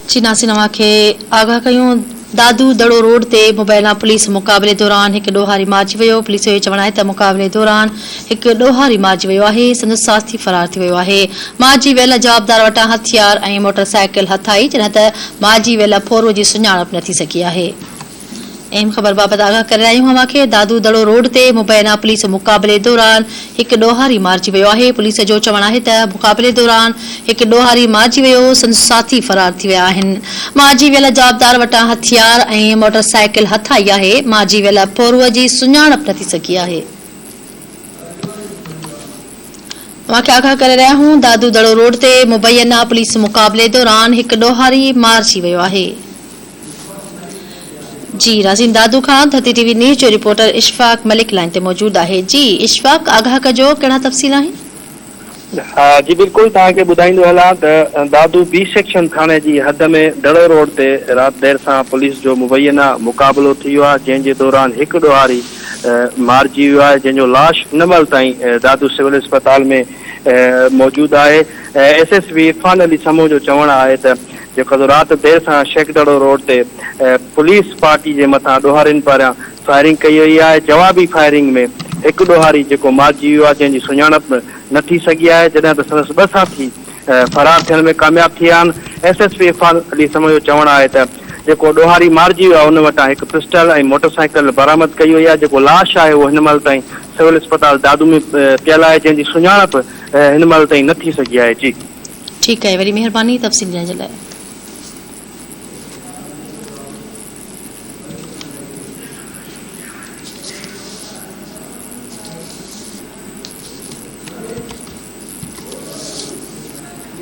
नासिन खे आगाह कयूं। दादू दड़ो रोड ते मुबैना पुलिस मुक़ाबले दौरान एक ॾोहारी मारिजी वियो। पुलिस जो चवण आहे त मुक़ाबले दौरान एक ॾोहारी मारिजी वियो आहे। संदसि साथी फरार थी वियो आहे। मारिजी वियल जवाबदार वटां हथियार ऐं मोटरसाइकिल हथ आई, जॾहिं त मारिजी वियल फोरो जी सुञाणप न थी सघी आहे। अहम ख़बर बाबति आगाह करे रहिया आहियूं। खे दादू दड़ो रोड ते मुबैना पुलिस मुक़ाबले दौरान एक ॾोहारी मारिजी वियो आहे। पुलिस जो चवण आहे त मुक़ाबले दौरान एक ॾोहारी मारिजी वियो। संदसि साथी फरार थी विया आहिनि। मारिजी वियल जवाबदार वटां हथियार ऐं मोटरसाइकिल हथ आई आहे। मारिजी वियल फोरूअ जी सुञाणप न थी सघी आहे। आगाह करे रहिया आहियूं। दादू दड़ो रोड ते मुबैना पुलिस मुक़ाबले दौरान एक ॾोहारी मारिजी वियो आहे। जी राज़ीन दादू खान धरती टीवी न्यूज़ जो रिपोर्टर इशफाक मलिक लाइन ते मौजूद है। जी इशफाक आगाह कजो कहिड़ा तफ़सील आहिनि। हाँ जी बिल्कुल तव्हांखे ॿुधाईंदो हलां त दादू बी सेक्शन थाने जी हद में दड़ो रोड ते रात देर सां पुलिस जो मुबैना मुक़ाबलो थी वियो आहे, जंहिंजे दौरान हिकु ॾोहारी मारिजी वियो आहे, जंहिंजो लाश हिन महिल ताईं दादू सिविल अस्पताल में मौजूद है। SSP इरफान अली समूह जो चवण है त जेको रात देर सां शेखदड़ो रोड ते पुलिस पार्टी जे मथां ॾोहारियुनि पारां फायरिंग कई वई है। जवाबी फायरिंग में एक ॾोहारी जेको मारिजी वियो आहे, जंहिंजी सुञाणप न थी सघी आहे, जॾहिं त संदसि ॿ साथी फरार थियण में कामयाब थिया आहिनि। SSP इरफान अली समूह जो चवण आहे त जेको ॾोहारी मारिजी वियो आहे उन वटां हिकु पिस्टल ऐं मोटरसाइकिल बरामद कई वई आहे। जेको लाश आहे उहो हिन महिल ताईं सिविल अस्पताल दादू में पियल आहे, जंहिंजी सुञाणप हिन महिल ताईं न थी सघी आहे। जी ठीकु आहे, वरी महिरबानी तफ़सील ॾियण जे लाइ।